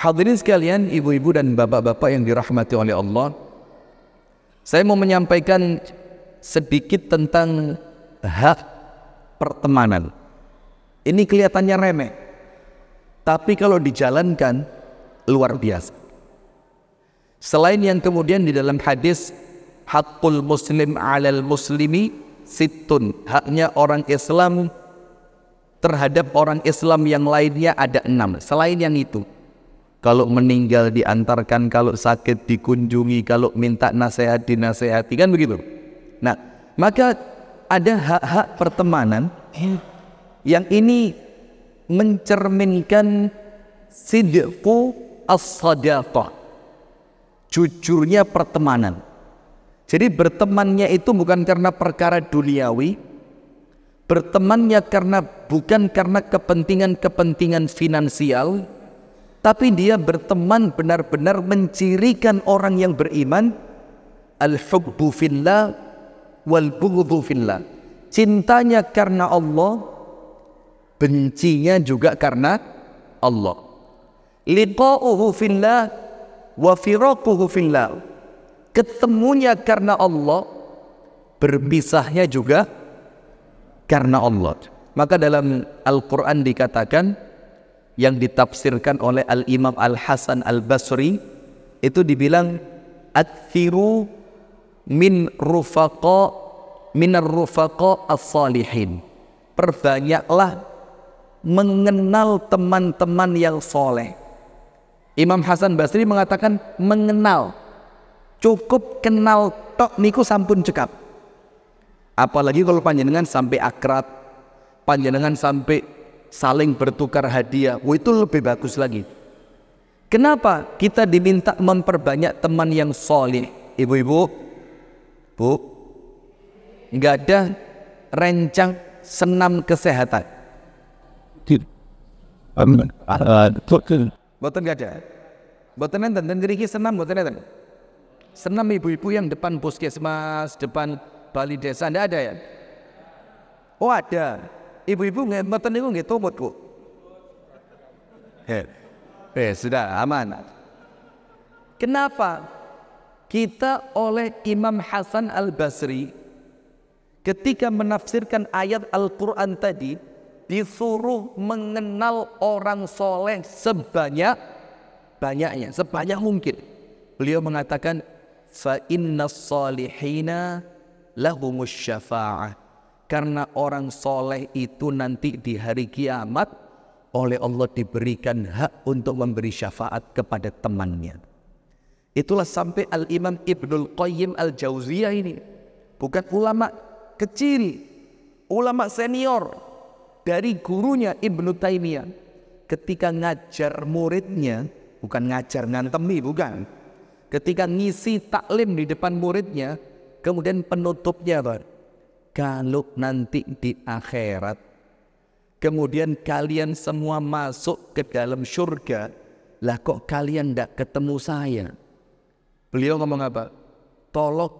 Hadirin sekalian, ibu-ibu dan bapak-bapak yang dirahmati oleh Allah, saya mau menyampaikan sedikit tentang hak pertemanan. Ini kelihatannya remeh, tapi kalau dijalankan luar biasa. Selain yang kemudian di dalam hadis hakul muslim alal muslimi sittun, haknya orang Islam terhadap orang Islam yang lainnya ada 6. Selain yang itu, kalau meninggal diantarkan, kalau sakit dikunjungi, kalau minta nasihat dinasehati, kan begitu. Nah, maka ada hak-hak pertemanan yang ini mencerminkan sidqu as-sadaqah, jujurnya pertemanan. Jadi bertemannya itu bukan karena perkara duniawi, bertemannya bukan karena kepentingan-kepentingan finansial, tapi dia berteman benar-benar mencirikan orang yang beriman, al-hubbu fillah wal bughdhu fillah. Cintanya karena Allah, bencinya juga karena Allah. Liqa'uhu fillah wa firaquhu fillah. Ketemunya karena Allah, berpisahnya juga karena Allah. Maka dalam Al-Quran dikatakan, yang ditafsirkan oleh Al-Imam Al-Hasan Al-Basri, itu dibilang akthiru minar rufaqa as-salihin. Perbanyaklah mengenal teman-teman yang soleh. Imam Hasan Basri mengatakan mengenal, cukup kenal tok niku sampun cekap. Apalagi kalau panjenengan sampai akrab, panjenengan sampai saling bertukar hadiah, itu lebih bagus lagi. Kenapa kita diminta memperbanyak teman yang soleh? Ibu-ibu, bu, nggak ada rencang senam kesehatan. Boten nggak ada. Boten enten dan geriki senam boten enten. Senam ibu-ibu yang depan puskesmas, depan balai desa, ndak ada ya? Oh ada. Ibu-ibu ngeten niku nggih tumut, Bu. Sudah aman. Kenapa? Kita oleh Imam Hasan Al-Basri ketika menafsirkan ayat Al-Quran tadi disuruh mengenal orang soleh sebanyak-banyaknya, sebanyak mungkin. Beliau mengatakan, fa innas salihina lahumus syafa'ah. Karena orang soleh itu nanti di hari kiamat oleh Allah diberikan hak untuk memberi syafaat kepada temannya. Itulah sampai Al-Imam Ibnul Qayyim Al-Jauziyah ini, bukan ulama kecil, ulama senior dari gurunya Ibnu Taimiyah, ketika ngajar muridnya, bukan ngajar ngantemi, bukan, ketika ngisi taklim di depan muridnya, kemudian penutupnya, kalau nanti di akhirat kemudian kalian semua masuk ke dalam surga, lah kok kalian tidak ketemu saya? Beliau ngomong apa? Tolong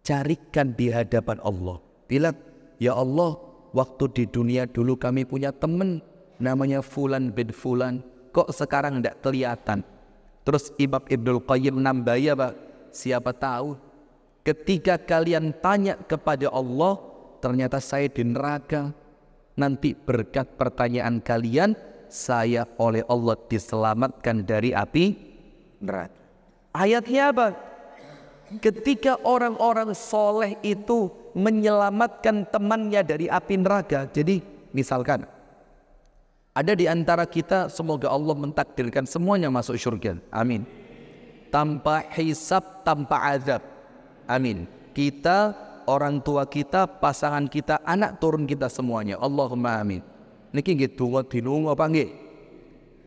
carikan di hadapan Allah. Bilang, ya Allah, waktu di dunia dulu kami punya teman namanya Fulan bin Fulan, kok sekarang tidak kelihatan? Terus Imam Ibnul Qayyim nambahi apa? Siapa tahu ketika kalian tanya kepada Allah, ternyata saya di neraka. Nanti berkat pertanyaan kalian, saya oleh Allah diselamatkan dari api neraka. Ayatnya apa? Ketika orang-orang soleh itu menyelamatkan temannya dari api neraka. Jadi misalkan ada di antara kita, semoga Allah mentakdirkan semuanya masuk surga, amin, tanpa hisab, tanpa azab, amin. Kita, orang tua kita, pasangan kita, anak turun kita semuanya, Allahumma amin. Niki gitu dinungo apa nggih?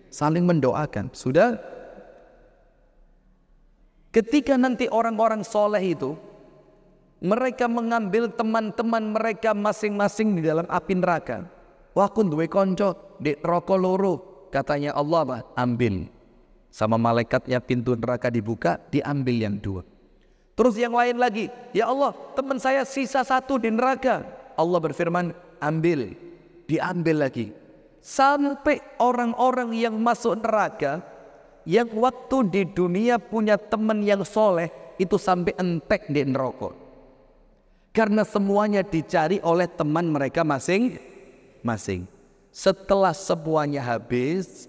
Saling mendoakan. Sudah? Ketika nanti orang-orang soleh itu mereka mengambil teman-teman mereka masing-masing di dalam api neraka. Wah, kun duwe konco di rokok loro, katanya Allah apa? Ambil. Sama malaikatnya pintu neraka dibuka, diambil yang dua. Terus yang lain lagi, ya Allah, teman saya sisa satu di neraka. Allah berfirman, ambil. Diambil lagi. Sampai orang-orang yang masuk neraka, yang waktu di dunia punya teman yang soleh, itu sampai entek di neraka. Karena semuanya dicari oleh teman mereka masing-masing. Setelah semuanya habis,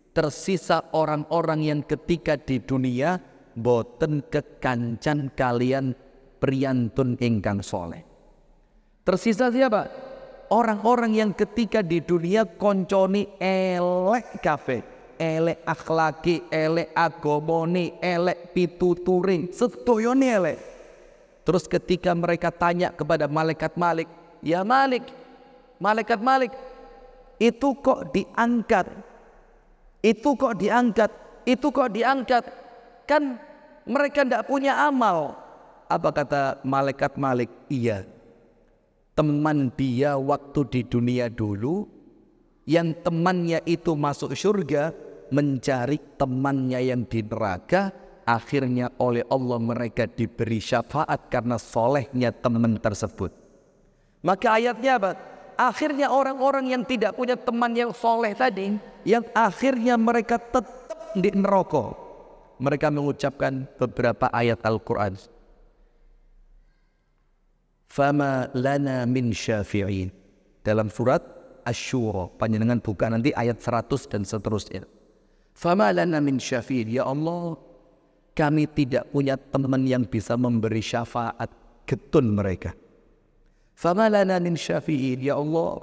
tersisa orang-orang yang ketika di dunia boten kekancan kalian priyantun ingkang soleh. Tersisa siapa? Orang-orang yang ketika di dunia konconi elek kafe, elek akhlaki, elek agomoni, elek pituturing, sedoyone elek. Terus ketika mereka tanya kepada malaikat Malik, ya Malik, malaikat Malik, itu kok diangkat? Itu kok diangkat? Itu kok diangkat? Kan mereka tidak punya amal. Apa kata malaikat Malik? Iya, teman dia waktu di dunia dulu, yang temannya itu masuk surga, mencari temannya yang di neraka. Akhirnya oleh Allah mereka diberi syafaat karena solehnya teman tersebut. Maka ayatnya apa? Akhirnya orang-orang yang tidak punya teman yang soleh tadi, yang akhirnya mereka tetap di neraka, mereka mengucapkan beberapa ayat Al-Quran. Fama lana min syafi'in. Dalam surat Asy-Syura, panjenengan buka nanti ayat 100 dan seterusnya. Fama lana min syafi'in. Ya Allah, kami tidak punya teman yang bisa memberi syafaat getun mereka. Fama lana min syafi'in. Ya Allah,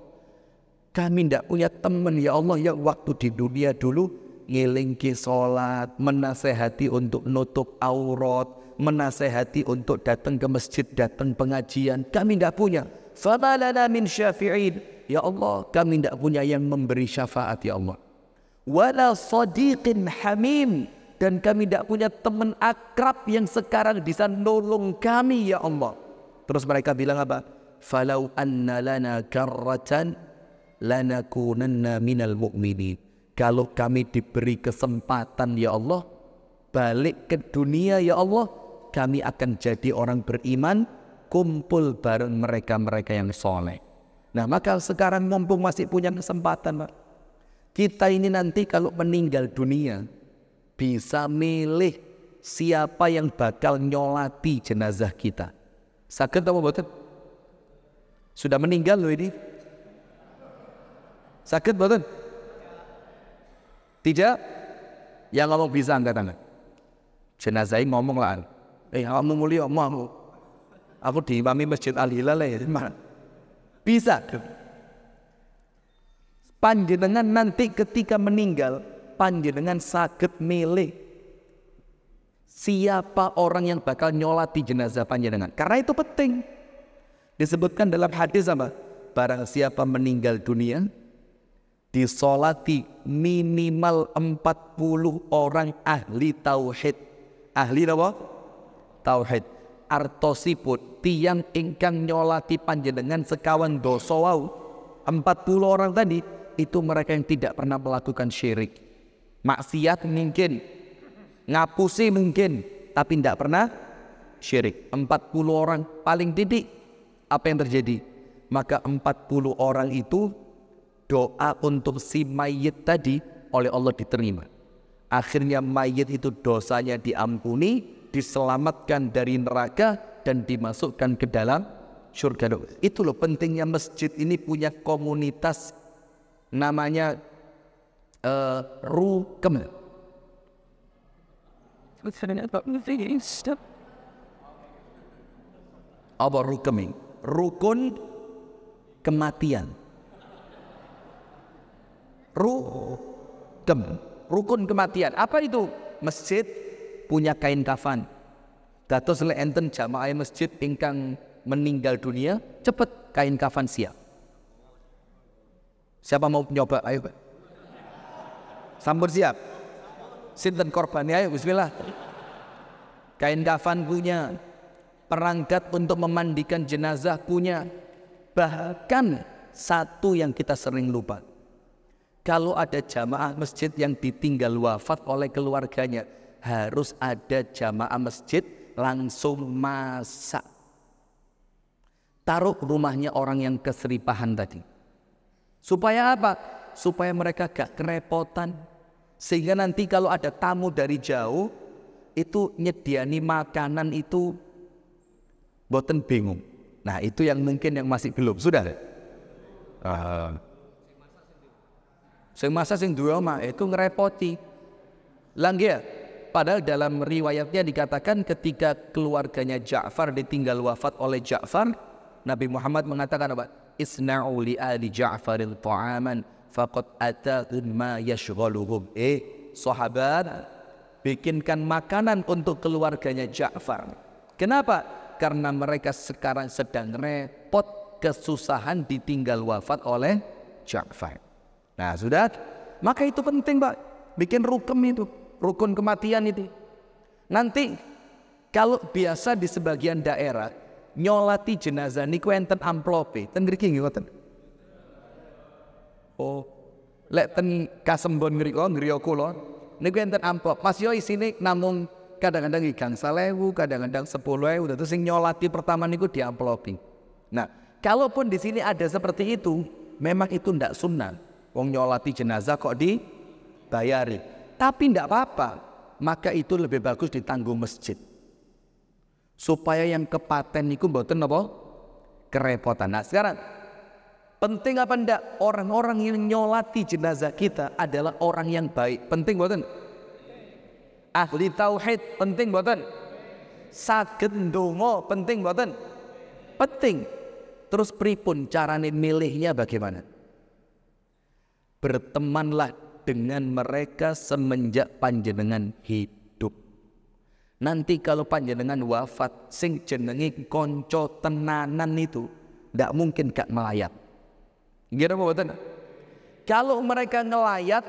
kami tidak punya teman ya Allah yang waktu di dunia dulu ngelingki sholat, menasehati untuk nutup aurat, menasehati untuk datang ke masjid, datang pengajian. Kami tidak punya. Fama lana min syafi'in. Ya Allah, kami tidak punya yang memberi syafaat ya Allah. Wala sadiqin hamim. Dan kami tidak punya teman akrab yang sekarang bisa nolong kami ya Allah. Terus mereka bilang apa? Falau anna lana karratan lanakunanna minal mu'minin. Kalau kami diberi kesempatan ya Allah, balik ke dunia ya Allah, kami akan jadi orang beriman, kumpul bareng mereka-mereka yang soleh. Nah maka sekarang mumpung masih punya kesempatan Pak, kita ini nanti kalau meninggal dunia bisa milih siapa yang bakal nyolati jenazah kita. Sakit atau betul? Sudah meninggal loh ini. Sakit betul? Tidak? Yang ngomong bisa angkat tangan. Jenazah ini ngomong lah. Kamu mulia mau. Aku diimami Masjid Al-Hilal ya. Bisa. Panjenengan nanti ketika meninggal, panjenengan saged milih siapa orang yang bakal nyolati jenazah panjenengan. Karena itu penting. Disebutkan dalam hadis apa? Barang siapa meninggal dunia, disolati minimal 40 orang ahli tauhid. Ahli apa? Tauhid. Artosipun tiang ingkang nyolati panjenengan sekawan dosa wau. 40 orang tadi itu mereka yang tidak pernah melakukan syirik. Maksiat mungkin, ngapusi mungkin, tapi tidak pernah syirik. 40 orang paling didik. Apa yang terjadi? Maka 40 orang itu doa untuk si mayit tadi oleh Allah diterima. Akhirnya mayit itu dosanya diampuni, diselamatkan dari neraka dan dimasukkan ke dalam surga. Itu loh pentingnya masjid ini punya komunitas namanya rukem. Apa rukeming? Rukun kematian. Rukun kematian. Apa itu? Masjid punya kain kafan. Dados lek enten jamaah masjid ingkang meninggal dunia, cepet kain kafan siap. Siapa mau nyoba? Ayo. Sampun siap. Sinten korbannya? Ayo bismillah. Kain kafan punya, perangkat untuk memandikan jenazah punya. Bahkan satu yang kita sering lupa. Kalau ada jamaah masjid yang ditinggal wafat oleh keluarganya, harus ada jamaah masjid langsung masak. Taruh rumahnya orang yang keseripahan tadi. Supaya apa? Supaya mereka gak kerepotan. Sehingga nanti kalau ada tamu dari jauh, itu nyediani makanan itu boten bingung. Nah itu yang mungkin yang masih belum. Sudah? Sing masak sing duwe omah itu ngerepoti. Langgia. Padahal dalam riwayatnya dikatakan ketika keluarganya Ja'far ditinggal wafat oleh Ja'far, Nabi Muhammad mengatakan apa? Isna'u li ali Ja'farin ta'aman faqad ata'un ma yashghaluhum. Sahabat, bikinkan makanan untuk keluarganya Ja'far. Kenapa? Karena mereka sekarang sedang repot, kesusahan ditinggal wafat oleh Ja'far. Nah sudah, maka itu penting Pak, bikin rukun kematian itu. Nanti kalau biasa di sebagian daerah nyolati jenazah niku enten amplope, ten mriki nggih ngoten. Oh, lek ten Kasembon ngriya kula niku enten amplop. Mas yo isine namung kadang-kadang gangsal ewu, kadang-kadang 10.000, terus sing nyolati pertama niku di amplopi. Nah, kalaupun di sini ada seperti itu, memang itu ndak sunnah. Wong nyolati jenazah kok dibayari. Tapi ndak apa-apa. Maka itu lebih bagus ditanggung masjid. Supaya yang kepaten niku mboten apa? Kerepotan. Nah, sekarang penting apa ndak orang-orang yang nyolati jenazah kita adalah orang yang baik. Penting mboten? Ahli tauhid penting mboten? Saged ndonga penting mboten? Penting. Terus pripun carane milihnya bagaimana? Bertemanlah dengan mereka semenjak panjenengan hidup. Nanti kalau panjenengan wafat, sing jenenge konco tenanan itu ndak mungkin gak melayat. Nggih apa mboten? Kalau mereka ngelayat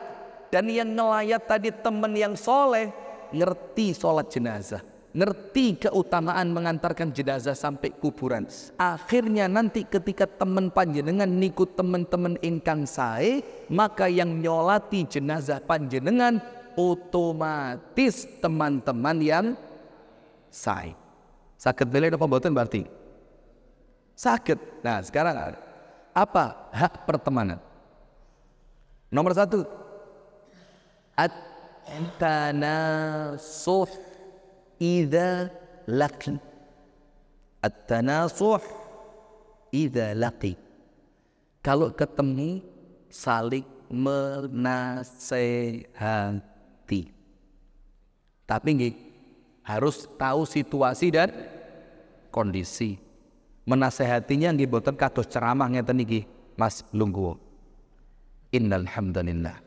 dan yang ngelayat tadi teman yang soleh, ngerti sholat jenazah, ngerti keutamaan mengantarkan jenazah sampai kuburan. Akhirnya nanti ketika teman panjenengan niku teman-teman ingkang sae, maka yang nyolati jenazah panjenengan otomatis teman-teman yang sae. Saged milih apa mboten berarti? Saged. Nah, sekarang apa hak pertemanan? Nomor 1, at-tanasuh idza laqi. At-tanasuh idza laqi. Kalau ketemu saling menasehati. Tapi nggih harus tahu situasi dan kondisi. Menasehatinya nggih boten kados ceramah ngeten iki, Mas Lungguh. Innal hamdalillah.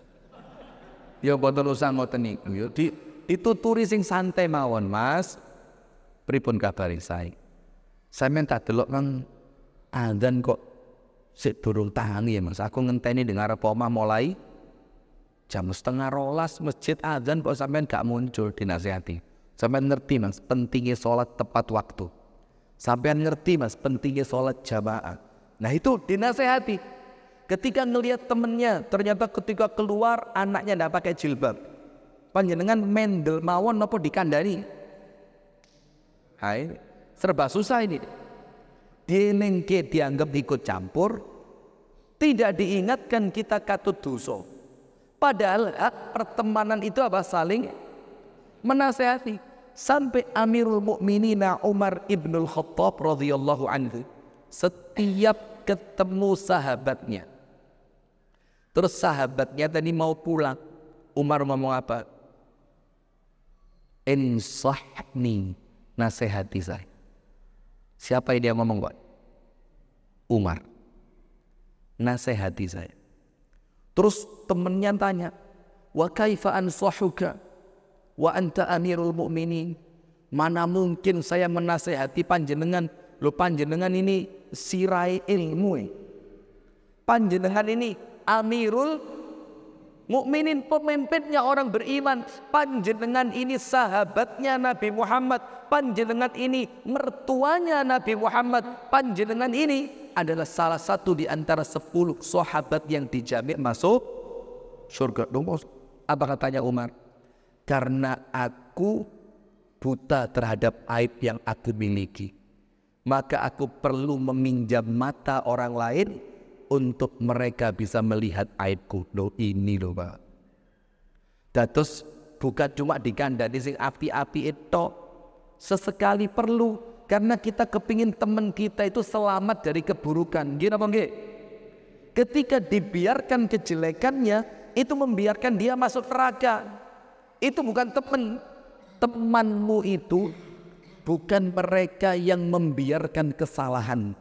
Ya boten usah ngoten niku ya. Dituturi sing santai mawon, Mas. Pripun kabari sae? Sampeyan tak delok nang adzan kok sik durung tangi ya, Mas. Aku ngenteni dengar apa omah mulai jam 11:30 masjid adzan kok sampeyan gak muncul dinasihati. Sampeyan ngerti, Mas, pentingnya sholat tepat waktu. Sampeyan ngerti, Mas, pentingnya sholat jamaah. Nah itu dinasihati. Ketika ngelihat temennya, ternyata ketika keluar anaknya ndak pakai jilbab, panjenengan mendel mawon napa dikandani? Hai, serba susah ini. Dinengke dianggap ikut campur, tidak diingatkan kita katut dosa. Padahal hak pertemanan itu apa? Saling menasehati. Sampai Amirul Mukminin Umar ibnul Khattab radhiyallahu anhu setiap ketemu sahabatnya, terus sahabatnya tadi mau pulang, Umar ngomong apa? Insahni, nasihati saya. Siapa yang dia ngomong, Pak? Umar. Nasihati saya. Terus temennya tanya, wa kaifa ansahuka wa anta amirul mu'minin? Mana mungkin saya menasihati panjenengan? Lo panjenengan ini sirai ilmu, panjenengan ini amirul mukminin, pemimpinnya orang beriman. Panjenengan ini sahabatnya Nabi Muhammad. Panjenengan ini mertuanya Nabi Muhammad. Panjenengan ini adalah salah satu di antara 10 sahabat yang dijamin masuk surga. Apa katanya Umar? Karena aku buta terhadap aib yang aku miliki, maka aku perlu meminjam mata orang lain untuk mereka bisa melihat aibku. Loh ini loh Pak. Dados bukan cuma dikandani sing api-api itu, sesekali perlu, karena kita kepingin teman kita itu selamat dari keburukan. Gini apa enggak? Ketika dibiarkan kejelekannya, itu membiarkan dia masuk neraka. Itu bukan teman. Temanmu itu bukan mereka yang membiarkan kesalahan,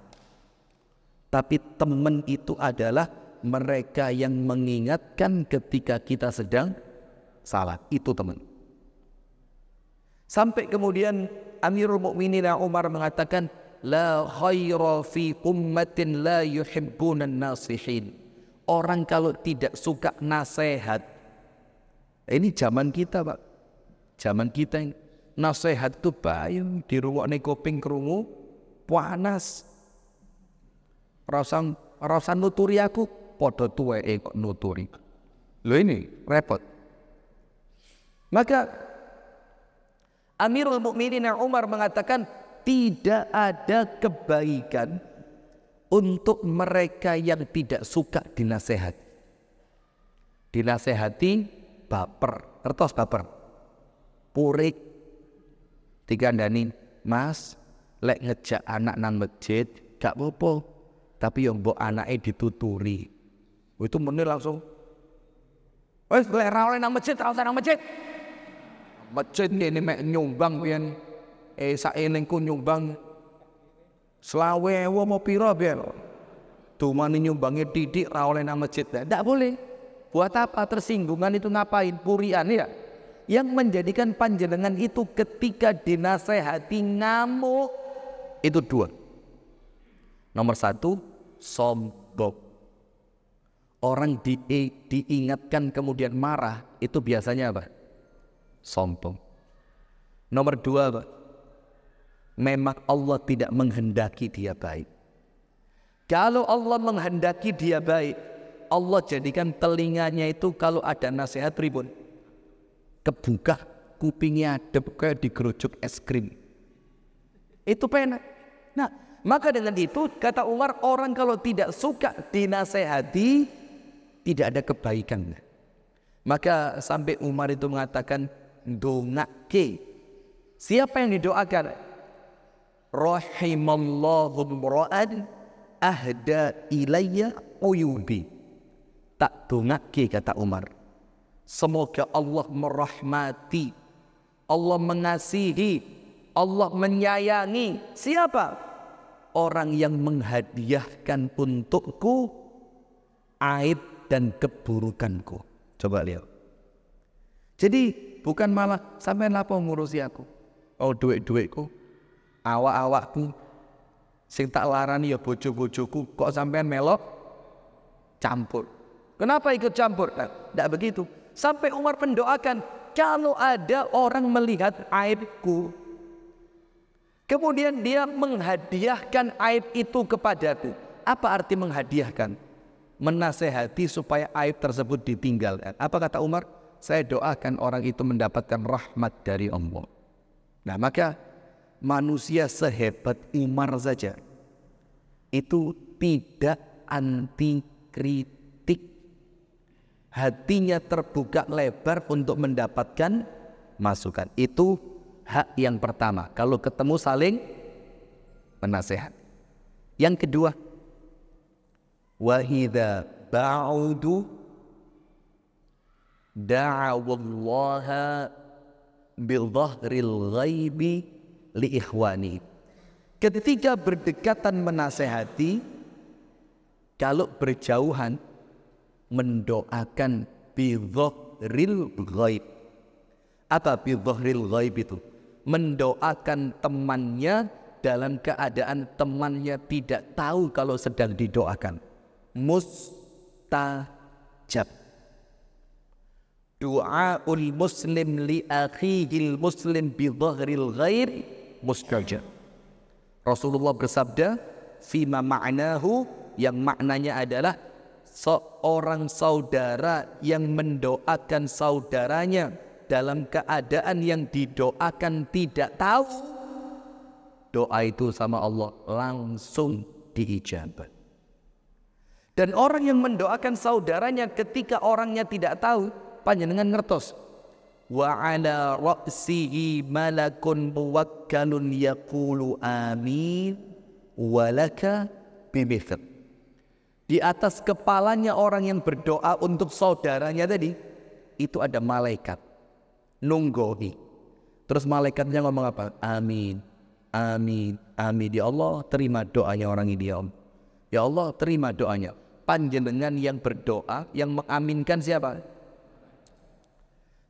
tapi teman itu adalah mereka yang mengingatkan ketika kita sedang salah. Itu teman. Sampai kemudian Amirul Mukminin Umar mengatakan, la khaira fi ummatin la yuhibbunan nasihin. Orang kalau tidak suka nasihat, ini zaman kita Pak, zaman kita yang nasihat itu bayu dirungokne kuping krungu panas. Rasa nuturi aku, podo tuweke kok nuturi. Lho ini repot. Maka Amirul Mukminin Umar mengatakan tidak ada kebaikan untuk mereka yang tidak suka dinasehati. Dinasehati baper, kertas baper, purik, dikandani, Mas, lek ngejak anak nang masjid, gak apa-apa, tapi yang mbok anake dituturi. Itu menir langsung, wes lek ra oleh nang masjid, ra usah nang masjid. Masjid ini mek nyumbang pian saenengku nyumbang selawe mau piro biar dumani nyumbangi titik ra oleh nang masjid. Tidak boleh. Buat apa tersinggungan itu, ngapain purian ya? Yang menjadikan panjenengan itu ketika dinasehati ngamuk itu dua. Nomor satu, sombong. Orang diingatkan kemudian marah, itu biasanya apa? Sombong. Nomor dua, Pak, memang Allah tidak menghendaki dia baik. Kalau Allah menghendaki dia baik, Allah jadikan telinganya itu kalau ada nasihat ribut, kebuka, kupingnya adem kayak digerujuk es krim. Itu penak. Nah, maka dengan itu kata Umar, orang kalau tidak suka dinasehati, tidak ada kebaikan. Maka sampai Umar itu mengatakan, dongake. Siapa yang didoakan? Rahimallahu mra'an ahda ilayya uyubi. Tak dongake kata Umar. Semoga Allah merahmati, Allah mengasihi, Allah menyayangi. Siapa? Orang yang menghadiahkan untukku aib dan keburukanku. Coba lihat. Jadi bukan malah sampean apa ngurusi aku. Oh duit-duitku, awak-awakku, sing tak larani ya bojo-bojoku, kok sampean melok campur. Kenapa ikut campur? Nah, tidak begitu. Sampai Umar mendoakan, kalau ada orang melihat aibku, kemudian dia menghadiahkan aib itu kepadaku. Apa arti menghadiahkan? Menasehati supaya aib tersebut ditinggalkan. Apa kata Umar? Saya doakan orang itu mendapatkan rahmat dari Allah. Nah, maka manusia sehebat Umar saja itu tidak anti kritik. Hatinya terbuka lebar untuk mendapatkan masukan. Itu hak yang pertama. Kalau ketemu saling menasehat. Yang kedua, wa idza ba'udu da'awallaha bil-dhahril ghaibi li ikhwani. Ketika berdekatan menasehati, kalau berjauhan mendoakan bil-dhahril ghaib. Apa bil-dhahril ghaib itu? Mendoakan temannya dalam keadaan temannya tidak tahu kalau sedang didoakan. Mustajab. Du'aul muslim li akhihil muslim bi dhahril ghaib mustajab. Rasulullah bersabda, fima ma'nahu, yang maknanya adalah seorang saudara yang mendoakan saudaranya dalam keadaan yang didoakan tidak tahu, doa itu sama Allah langsung diijabah. Dan orang yang mendoakan saudaranya ketika orangnya tidak tahu, panjenengan ngertos. Wa ala ra'sihi malakun muwakkalun yaqulu amin walaka bimithil. Di atas kepalanya orang yang berdoa untuk saudaranya tadi, itu ada malaikat nunggohi. Terus malaikatnya ngomong apa? Amin, amin, amin. Ya Allah, terima doanya orang ini ya Allah. Ya Allah, terima doanya. Panjenengan yang berdoa, yang mengaminkan siapa?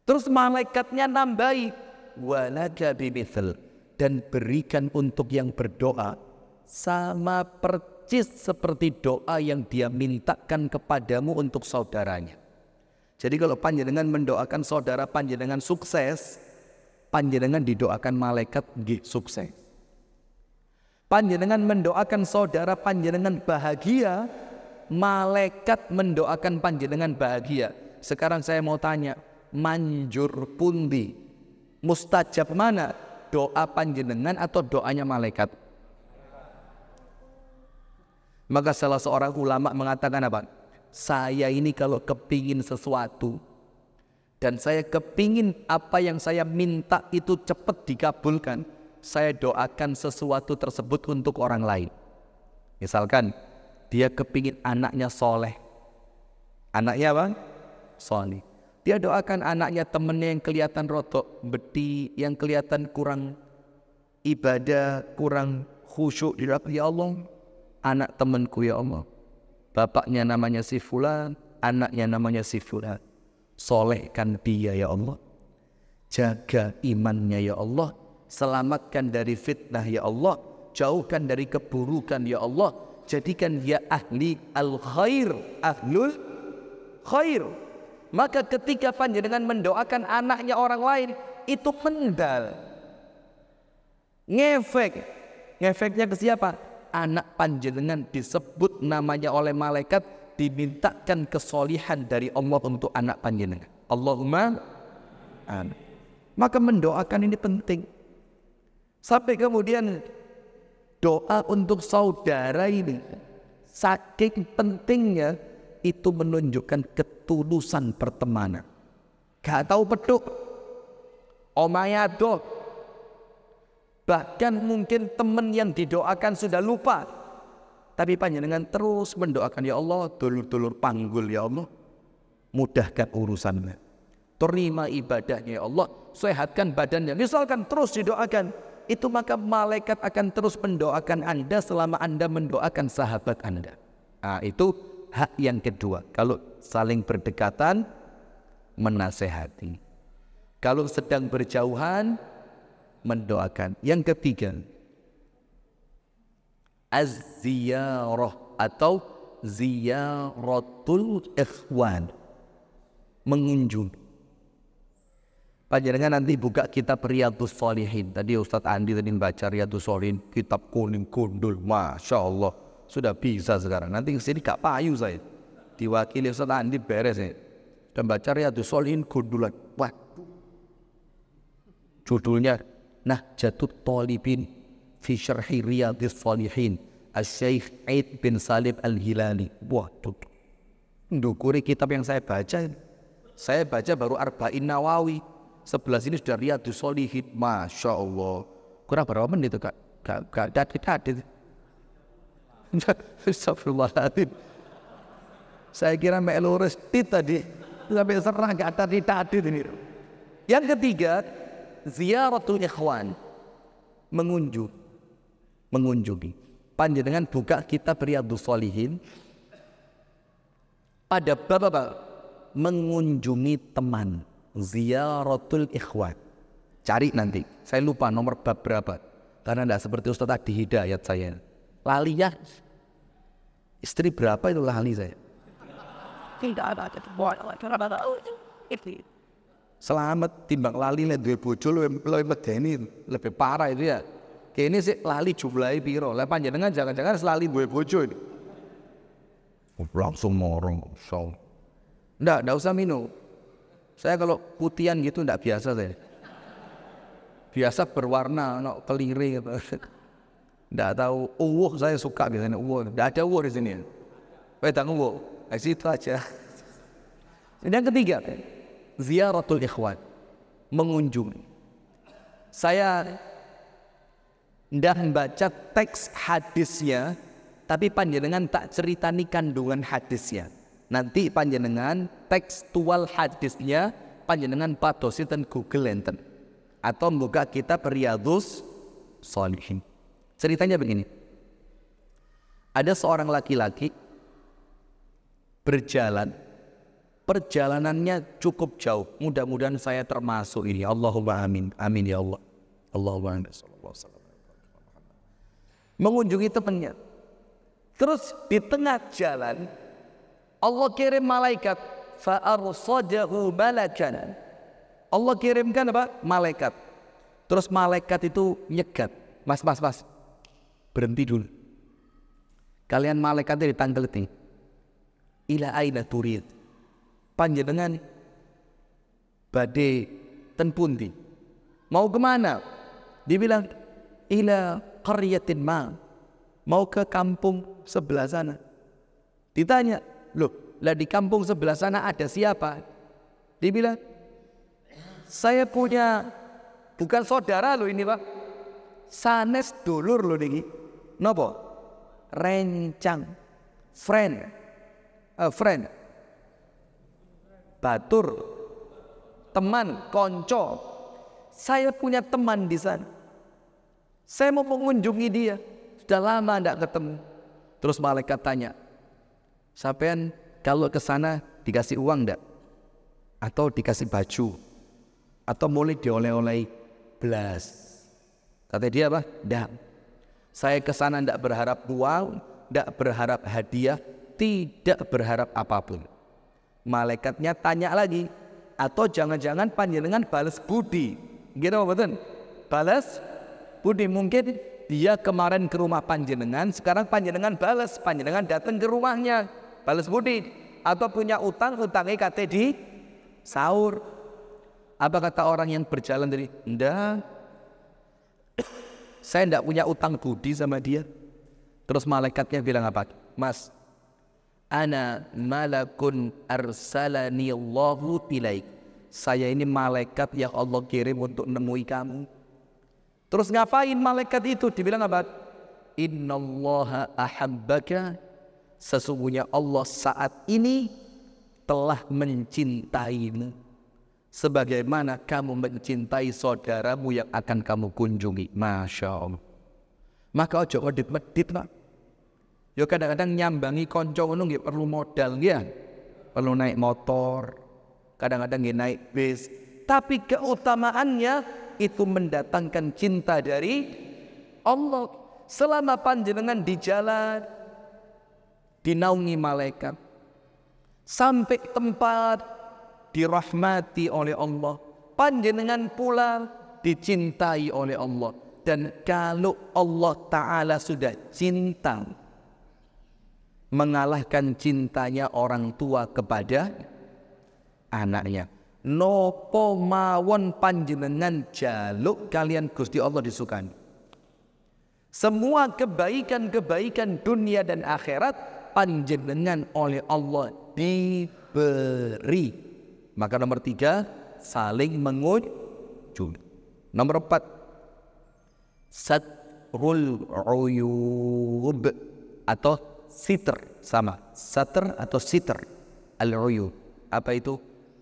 Terus malaikatnya nambahi, walaka bimithil, dan berikan untuk yang berdoa sama persis seperti doa yang dia mintakan kepadamu untuk saudaranya. Jadi kalau panjenengan mendoakan saudara panjenengan sukses, panjenengan didoakan malaikat sukses. Panjenengan mendoakan saudara panjenengan bahagia, malaikat mendoakan panjenengan bahagia. Sekarang saya mau tanya, manjur pundi, mustajab mana? Doa panjenengan atau doanya malaikat? Maka salah seorang ulama mengatakan apa? Saya ini kalau kepingin sesuatu dan saya kepingin apa yang saya minta itu cepat dikabulkan, saya doakan sesuatu tersebut untuk orang lain. Misalkan dia kepingin anaknya soleh, anaknya apa? Soleh. Dia doakan anaknya temennya yang kelihatan rotok, beti, yang kelihatan kurang ibadah, kurang khusyuk. Ya Allah, anak temanku ya Allah, bapaknya namanya si fulan, anaknya namanya si fulan, solehkan dia ya Allah, jaga imannya ya Allah, selamatkan dari fitnah ya Allah, jauhkan dari keburukan ya Allah, jadikan dia ahli al-khair, ahlul khair. Maka ketika panjenengan mendoakan anaknya orang lain, itu mendal, ngefek. Ngefeknya ke siapa? Anak panjenengan disebut namanya oleh malaikat, dimintakan kesolihan dari Allah untuk anak panjenengan. Allahumma amin. Maka mendoakan ini penting. Sampai kemudian doa untuk saudara ini saking pentingnya, itu menunjukkan ketulusan pertemanan. Gak tahu peduk, omayado, bahkan mungkin teman yang didoakan sudah lupa, tapi panjenengan terus mendoakan, ya Allah, dulur-dulur panggul ya Allah, mudahkan urusannya, terima ibadahnya ya Allah, sehatkan badannya. Misalkan terus didoakan, itu maka malaikat akan terus mendoakan Anda selama Anda mendoakan sahabat Anda. Nah, itu hak yang kedua. Kalau saling berdekatan, menasehati. Kalau sedang berjauhan, mendoakan. Yang ketiga, az-ziyarah atau ziyaratul ikhwan, mengunjungi. Panjenengan nanti buka kitab Riyadhus Shalihin. Tadi Ustadz Andi tadi baca Riyadhus Shalihin, kitab kuning gundul, masya Allah, sudah bisa sekarang. Nanti kesini gak payu saya, diwakili Ustadz Andi beres ya. Dan baca Riyadhus Shalihin gundulan. Waduh, judulnya Nahjatut Thalibin fi Syarhi Riyadhus Shalihin Asy-Syaikh Aid bin Salim Al-Hilali. Waduh, ndukuri kitab yang saya baca. Saya baca baru Arba'in Nawawi, sebelah sini sudah Riyadhus Shalihin. Masya Allah, kurang berapa menit itu kak? Gak dadit. Astagfirullahaladzim, saya kira melu restit tadi sampai serang gak dadit ini. Yang ketiga, ziyaratul ikhwan, mengunjungi. Panjenengan buka kitab Riyadhus Shalihin pada bab apa? Mengunjungi teman, ziyaratul ikhwan. Cari nanti, saya lupa nomor bab berapa, karena tidak seperti Ustaz tadi hidayat saya. Lali ya, istri berapa itu lali saya. Selamat timbang lali le duwe bojo luwih medeni, lebih parah itu ya. Kayak ini sih lali jumlahe piro. Lah panjenengan jangan-jangan lali duwe bojo ini. Langsung morong. So. Ndak usah minum. Saya kalau putihan gitu ndak biasa saya. Biasa berwarna, no, keliri gitu. Ndak tahu, saya suka biasanya ndak ada di sini. Wedang wo, situ aja. Yang ketiga, ziaratul ikhwan, mengunjungi. Saya ndak membaca teks hadisnya, tapi panjenengan tak ceritani kandungan hadisnya. Nanti panjenengan tekstual hadisnya panjenengan padosi ten Google enten atau membuka kitab Riyadhus Shalihin. Ceritanya begini. Ada seorang laki-laki berjalan, perjalanannya cukup jauh. Mudah-mudahan saya termasuk ini. Allahumma amin. Amin ya Allah. Allahumma amin. Mengunjungi temannya. Terus di tengah jalan Allah kirim malaikat. Fa'arsadahu malakan. Allah kirimkan apa? Malaikat. Terus malaikat itu nyegat. Mas. Berhenti dulu. Kalian malaikatnya ditangkelti. Ila aina turid. Panjenengan badhe ten pundi? Mau kemana? Dibilang ila qaryatin ma. Mau ke kampung sebelah sana. Ditanya, loh, lah di kampung sebelah sana ada siapa? Dibilang, saya punya bukan saudara loh ini Pak. Sanes dulur loh niki. Napa? Rencang. Friend. Batur. Teman, konco. Saya punya teman di sana. Saya mau mengunjungi dia. Sudah lama tidak ketemu. Terus malaikat tanya, sampean kalau ke sana dikasih uang enggak? Atau dikasih baju? Atau mulai dioleh-oleh belas? Kata dia apa? Enggak. Saya ke sana enggak berharap uang, enggak berharap hadiah, tidak berharap apapun. Malaikatnya tanya lagi, atau jangan-jangan panjenengan balas budi? Gitu betul? Balas budi, mungkin dia kemarin ke rumah panjenengan, sekarang panjenengan balas, panjenengan datang ke rumahnya, balas budi. Atau punya utang, utangnya kata di sahur. Apa kata orang yang berjalan dari? Enggak, saya enggak punya utang budi sama dia. Terus malaikatnya bilang apa? Mas, ana malakun arsalani Allahu ilaik. Saya ini malaikat yang Allah kirim untuk nemui kamu. Terus ngapain malaikat itu? Dibilang apa? Innallaha ahabbaka. Sesungguhnya Allah saat ini telah mencintaimu sebagaimana kamu mencintai saudaramu yang akan kamu kunjungi. Masya Allah. Maka ojo medit Pak. Yo kadang-kadang nyambangi konco ngono nggih perlu modal ya. Perlu naik motor, kadang-kadang nggih naik bis. Tapi keutamaannya itu mendatangkan cinta dari Allah. Selama panjenengan di jalan dinaungi malaikat, sampai tempat dirahmati oleh Allah, panjenengan pula dicintai oleh Allah. Dan kalau Allah Ta'ala sudah cinta, mengalahkan cintanya orang tua kepada anaknya. Nopo mawon panjenengan jaluk kalian Gusti Allah disukani. Semua kebaikan-kebaikan dunia dan akhirat panjenengan oleh Allah diberi. Maka nomor 3, saling mengunjungi. Nomor 4, satrul uyub atau sitr, sama satr atau sitr. Al-uyub, apa itu?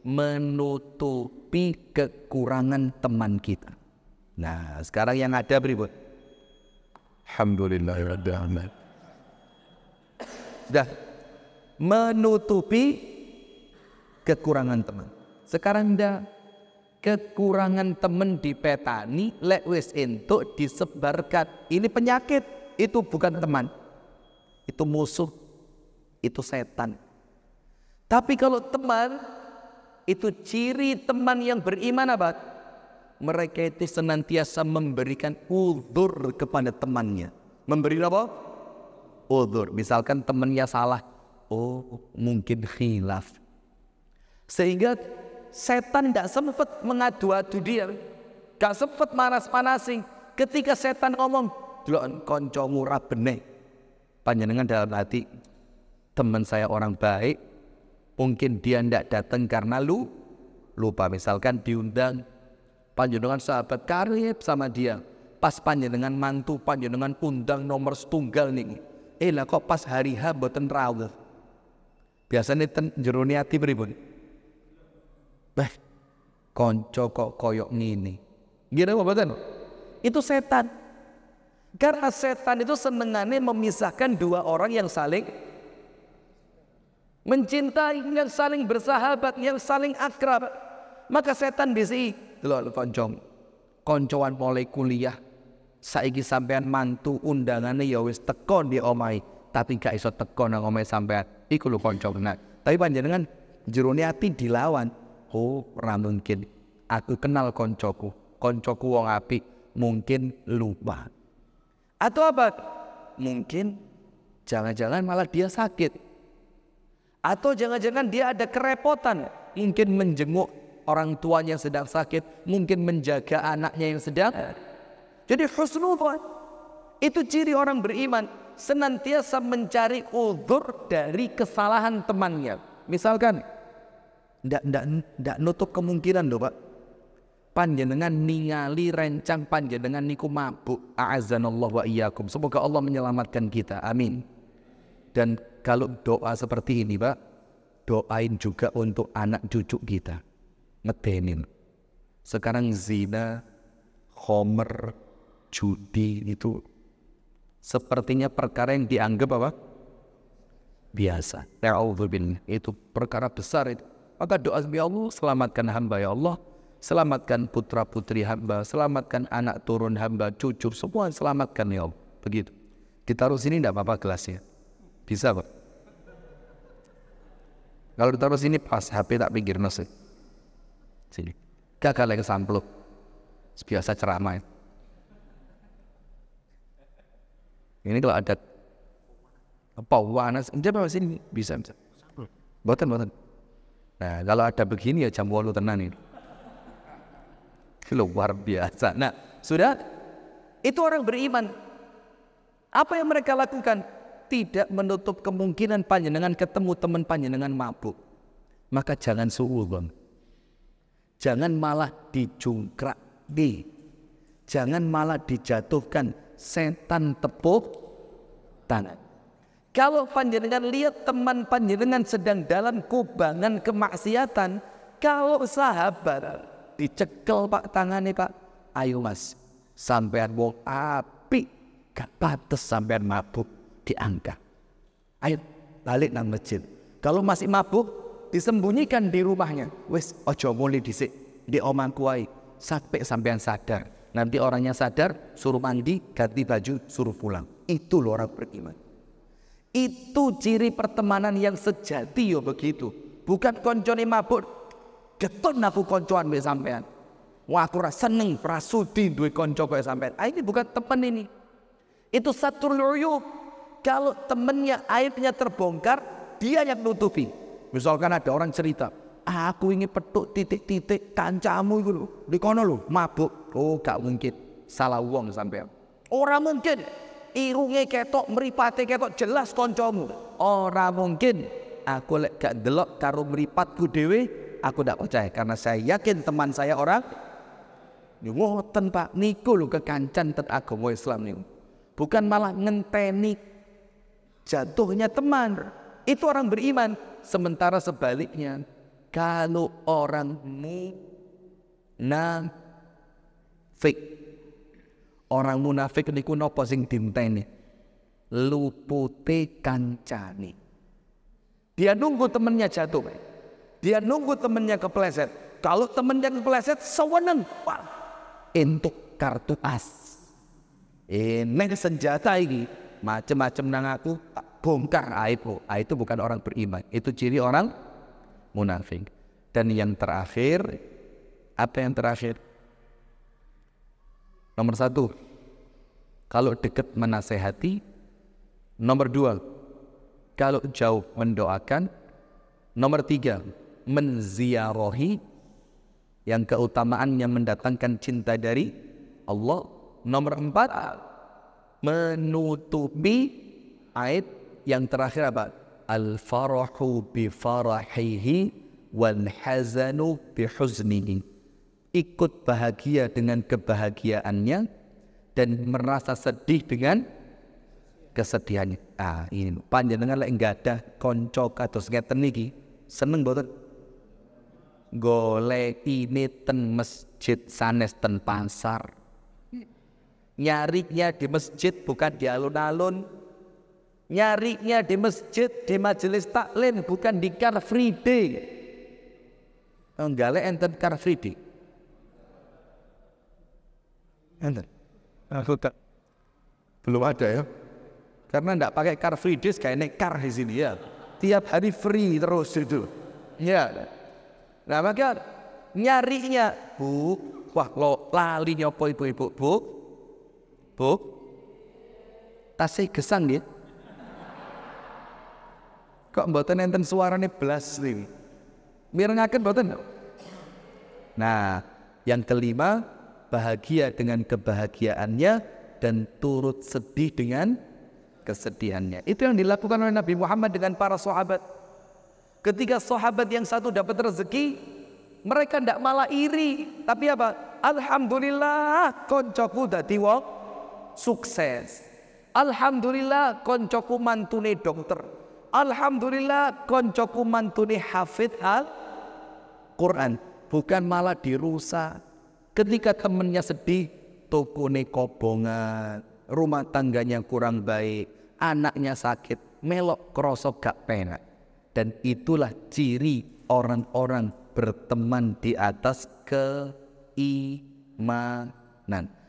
Menutupi kekurangan teman kita. Nah, sekarang yang ada berikut. Alhamdulillah. Sudah menutupi kekurangan teman. Sekarang dah kekurangan teman dipetani, lek wis entuk disebarkan. Ini penyakit, itu bukan teman. Itu musuh, itu setan. Tapi kalau teman, itu ciri teman yang beriman apa? Mereka itu senantiasa memberikan uzur kepada temannya. Memberi apa? Uzur. Misalkan temannya salah, oh mungkin khilaf. Sehingga setan tidak sempat mengadu-adu dia, gak sempat manas-manasin. Ketika setan ngomong, delok kancamu ra bener, panjenengan dalam hati, teman saya orang baik, mungkin dia tidak datang karena lupa. Misalkan diundang panjenengan sahabat karib sama dia, pas panjenengan mantu panjenengan undang nomor setunggal nih, lah kok pas hari H mboten rawuh. Biasanya jero ati pripun? Konco kok koyok ngene. Gila mboten? Itu setan. Karena setan itu senengannya memisahkan dua orang yang saling mencintai, yang saling bersahabat, yang saling akrab. Maka setan bisi lho koncoan mulai kuliah, saiki sampean mantu undangane ya wis teko di omahe, tapi gak iso teko nang omahe sampean. Iku lho kanca benar. Tapi panjenengan jerone ati dilawan. Oh, ora mungkin. Aku kenal koncoku wong apik, mungkin lupa. Atau apa? Mungkin jangan-jangan malah dia sakit. Atau jangan-jangan dia ada kerepotan, mungkin menjenguk orang tuanya yang sedang sakit, mungkin menjaga anaknya yang sedang. Jadi husnudzon itu ciri orang beriman, senantiasa mencari uzur dari kesalahan temannya. Misalkan ndak nutup kemungkinan loh Pak, panjenengan ningali rencang panjenengan niku mabuk, a'azzanallahu wa iyyakum. Semoga Allah menyelamatkan kita, amin. Dan kalau doa seperti ini Pak, doain juga untuk anak cucu kita, ngedenin. Sekarang zina, khomer, judi itu sepertinya perkara yang dianggap apa? Biasa. Ta'awudzubillah, itu perkara besar itu. Maka doa ya Allah, selamatkan hamba ya Allah, selamatkan putra putri hamba, selamatkan anak turun hamba, cucu, semua selamatkan ya Allah. Begitu. Ditaruh sini tidak apa-apa gelasnya. Bisa Pak. Kalau ditaruh sini pas HP tak pinggir nasi. Sini. Gagal lagi sampluk. Biasa ceramah. Ini kalau ada pawanas, dia bawa sini bisa. Boten. Nah, kalau ada begini ya jam 8 tenan ini. Luar biasa. Nah, sudah itu orang beriman. Apa yang mereka lakukan? Tidak menutup kemungkinan panjenengan ketemu teman panjenengan mabuk. Maka jangan suudzon. Jangan malah dijungkrak di. Jangan malah dijatuhkan setan tepuk tangan. Kalau panjenengan lihat teman panjenengan sedang dalam kubangan kemaksiatan, kalau sahabat dicekel Pak tangannya Pak, ayo Mas, sampean wong apik, gak pantes sampean mabuk, diangkat. Ayo balik nang masjid. Kalau masih mabuk, disembunyikan di rumahnya. Wes ojo mulai dhisik di omahku ae sampai sampean sadar. Nanti orangnya sadar, suruh mandi, ganti baju, suruh pulang. Itu loh orang beriman. Itu ciri pertemanan yang sejati yo begitu. Bukan koncone mabuk, getun aku koncoan mbek sampean. Wah aku rasa seneng, prasudi duwe konco kaya sampean. Ini bukan teman ini. Itu satu uyub. Kalau temennya aibnya terbongkar, dia yang nutupi. Misalkan ada orang cerita, aku ingin petuk titik-titik kancamu itu loh, di kono loh, mabuk. Oh gak mungkin, salah wong sampean. Orang mungkin, irunge ketok, mripate ketok, jelas koncomu. Orang mungkin, aku lek gak delok karo mripatku dewe, aku tidak percaya. Karena saya yakin teman saya orang, ngoten Pak, niku lho kekancan tet agama Islam niku. Bukan malah ngenteni jatuhnya teman. Itu orang beriman. Sementara sebaliknya, kalau orang munafik, orang munafik niku napa sing dinteni? Lupute kancane. Dia nunggu temennya jatuh. Dia nunggu temennya kepleset. Kalau temennya kepleset, seweneng, entuk kartu as. Neng senjata ini macam-macam nang aku tak bongkar aibmu. Itu bukan orang beriman, itu ciri orang munafik. Dan yang terakhir, apa yang terakhir? Nomor 1, kalau dekat menasehati. Nomor 2, kalau jauh mendoakan. Nomor 3, menziarahi, yang keutamaannya mendatangkan cinta dari Allah. Nomor 4, menutupi aib. Yang terakhir apa? al-farahu bi farahihi wal hazanu bi huznihi. Ikut bahagia dengan kebahagiaannya dan merasa sedih dengan kesedihannya. Ini panjenengan lek nggadah kanca kados ngeten niki seneng mboten? Golekine ten masjid sanes ten pasar. Nyarinya di masjid bukan di alun-alun. Nyarinya di masjid, di majelis taklim, bukan di Car Free Day. Enggak enten Car Free Day. Enten. Belum ada ya. Karena enggak pakai Car Free Day kayak naik car di sini ya. Tiap hari free terus itu. Ya. Nah, maka nyarinya, Bu, wah lo lali nyopo ibu-ibu, Bu, tasih gesang dia. Kok mboten enten suarane blas nih? Mirengaken mboten? Nah, yang kelima, bahagia dengan kebahagiaannya dan turut sedih dengan kesedihannya. Itu yang dilakukan oleh Nabi Muhammad dengan para sahabat. Ketika sahabat yang satu dapat rezeki, mereka tidak malah iri, tapi apa? Alhamdulillah koncoku dadi wong sukses. Alhamdulillah koncoku mantune dokter. Alhamdulillah koncoku mantune hafid Al-Quran. Bukan malah dirusak. Ketika temannya sedih, tokone kobongan, rumah tangganya kurang baik, anaknya sakit, melok krosok gak penak. Dan itulah ciri orang-orang berteman di atas keimanan.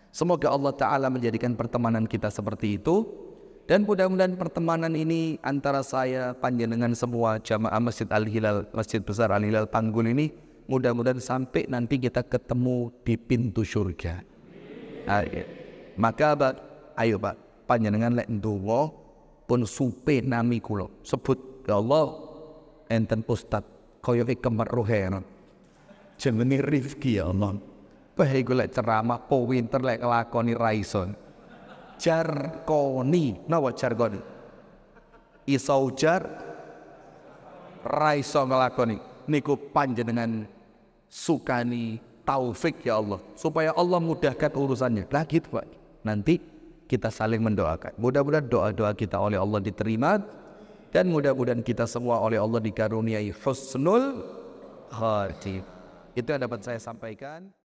Semoga Allah Ta'ala menjadikan pertemanan kita seperti itu. Dan mudah-mudahan pertemanan ini antara saya, panjenengan semua jamaah Masjid Al-Hilal, Masjid Besar Al-Hilal Panggul ini, mudah-mudahan sampai nanti kita ketemu di pintu surga. Maka ayo Pak, panjenengan lek ndonga pun supe nami kula. Sebut ya Allah, enten Ustad kaya kemar roheran. Jenenge Rifki ya Allah. Bae iku lek ceramah pinter lek nglakoni ra iso. Jarkoni, napa jarkoni? Iso ujar ra iso nglakoni. Niku panjenengan sukani taufik ya Allah, supaya Allah mudahkan urusannya. Lah gitu Pak. Nanti kita saling mendoakan. Mudah-mudahan doa-doa kita oleh Allah diterima dan mudah-mudahan kita semua oleh Allah dikaruniai husnul khatimah. Itu yang dapat saya sampaikan.